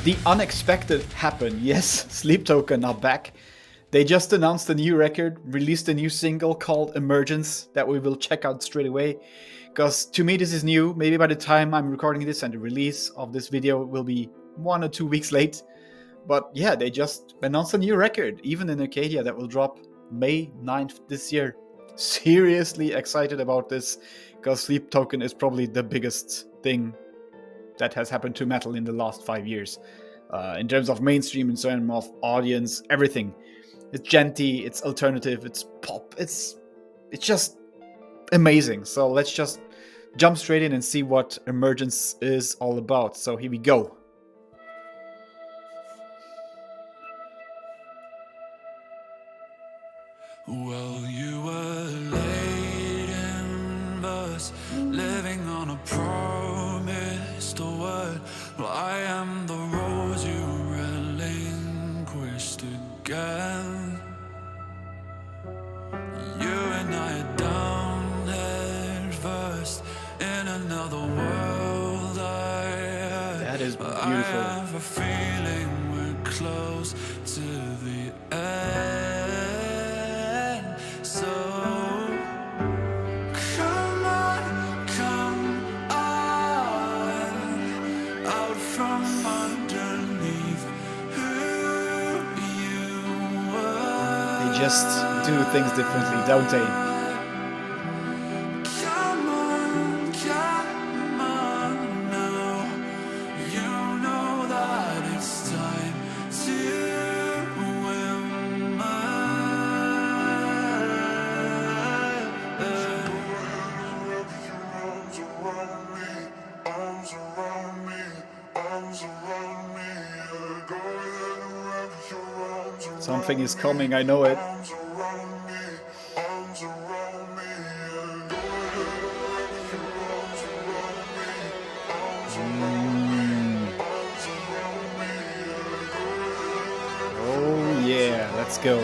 The unexpected happened. Yes, Sleep Token are back. They just announced a new record, released a new single called Emergence that we will check out straight away. Because to me, this is new. Maybe by the time I'm recording this and the release of this video will be 1 or 2 weeks late. But yeah, they just announced a new record, even in Arcadia, that will drop May 9th this year. Seriously excited about this, because Sleep Token is probably the biggest thing that has happened to metal in the last 5 years. In terms of mainstream, in terms of audience, everything. It's genty, it's alternative, it's pop, it's just amazing. So let's just jump straight in and see what Emergence is all about. So here we go. Well, you were late in verse, living on a promised word. Well, I am the rose you relinquished again. You and I are down head first in another world. That is beautiful. I have a feeling we're close to the end. So come on, out from underneath who you were. They just do things differently, don't they? Come on now. You know that it's time to Something is coming, I know it. Oh yeah, let's go.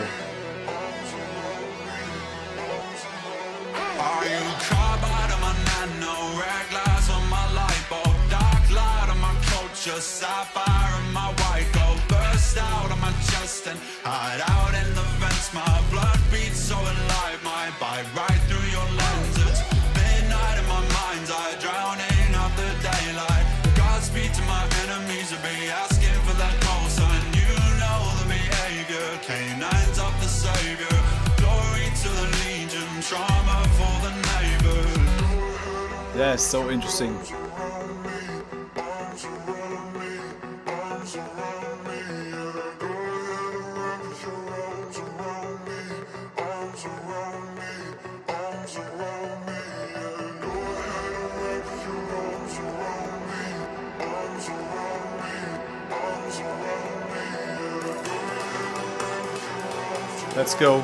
Are you carbide on my nano, red glass on my light bulb, dark light on my culture, sapphire on my white gold, burst out on my chest and hide out in the vents. My blood beats so alive, my bite right through your lens. It's midnight in my mind's eye, drowning out the daylight. Godspeed to my enemies, will be asking for that call sign. You know the behavior, canines of the savior. Glory to the legion, trauma for the neighbors. That's so interesting. Let's go.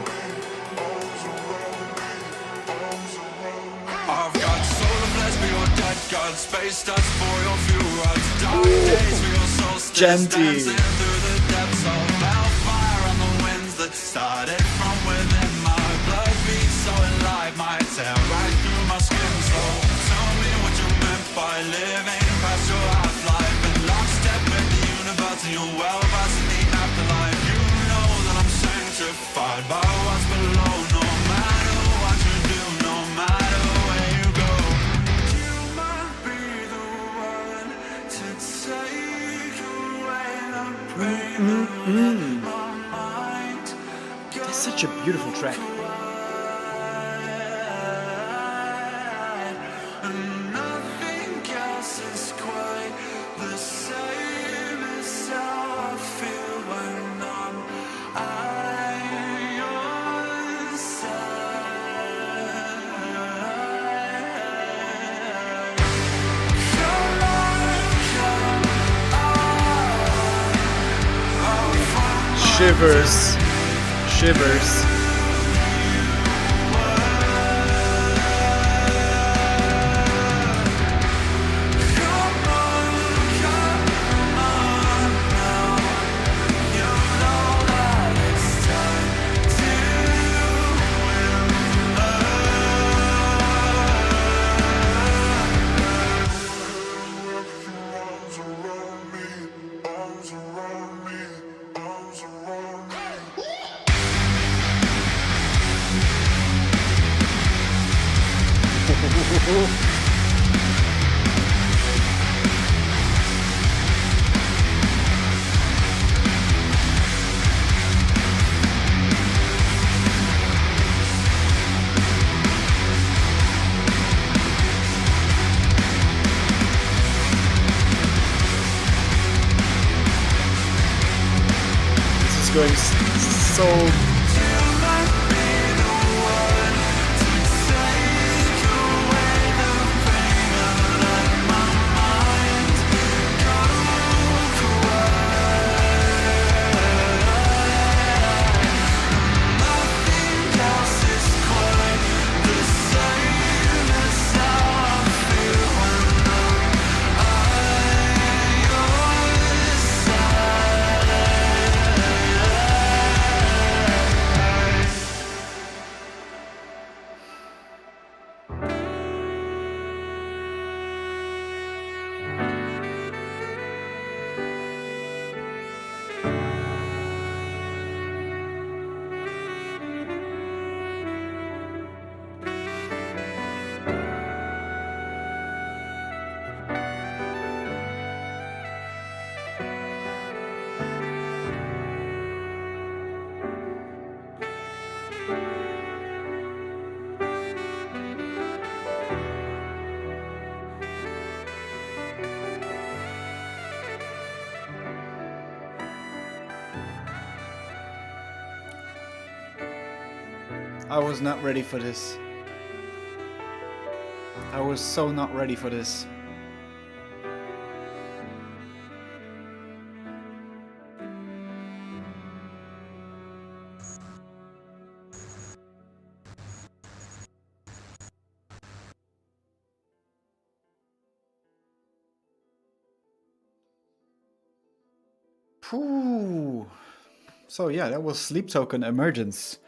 I've got solar blast for your dead god, space dust for your fuel rods, dark days for your soul still Genty. dancing through the depths of hellfire on the winds that started from within. My blood beats so alive, my tear right through my skin. So tell me what you meant by living past your half-life and lockstep with the universe and your well-versed in the afterlife. You know that I'm sanctified by what's below, no matter what you do, no matter where you go. You might be the one to take away the pain in my mind. That's such a beautiful track. And nothing else is quite the same as how I feel when I'm at your side. Come on, Shivers. Shivers. This is going so. I was not ready for this. I was so not ready for this. Phew. So yeah, that was Sleep Token Emergence.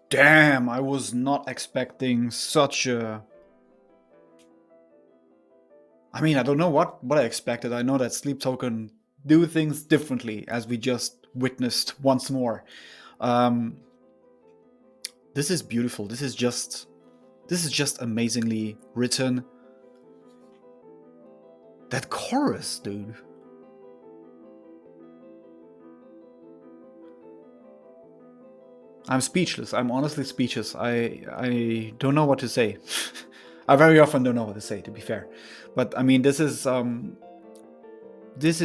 Damn, I was not expecting such a... I mean, I don't know what I expected. I know that Sleep Token do things differently, as we just witnessed once more. This is beautiful. This is just amazingly written. That chorus, dude. I'm speechless. I'm honestly speechless. I don't know what to say. I very often don't know what to say, to be fair. But I mean, this is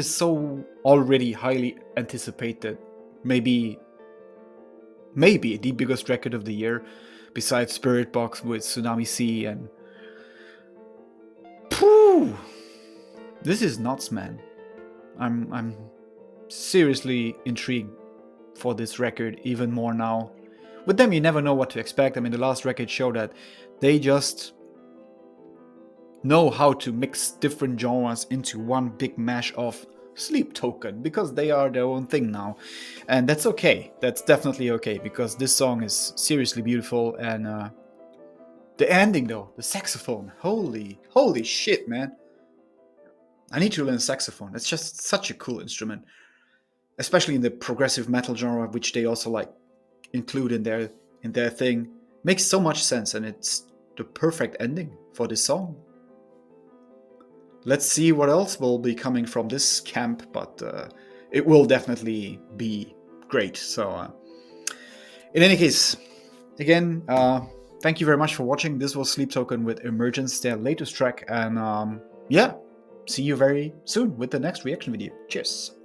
so already highly anticipated. Maybe the biggest record of the year, besides Spirit Box with Tsunami Sea and... Phew! This is nuts, man. I'm seriously intrigued for this record even more now. With them, you never know what to expect. I mean, the last record showed that they just know how to mix different genres into one big mash of Sleep Token, because they are their own thing now. And that's okay. That's definitely okay, because this song is seriously beautiful. And the ending, though, the saxophone. Holy shit, man. I need to learn saxophone. It's just such a cool instrument. Especially in the progressive metal genre, which they also like include in their thing. Makes so much sense, and it's the perfect ending for this song. Let's see what else will be coming from this camp, but it will definitely be great. So, in any case, again, thank you very much for watching. This was Sleep Token with Emergence, their latest track, and yeah, see you very soon with the next reaction video. Cheers!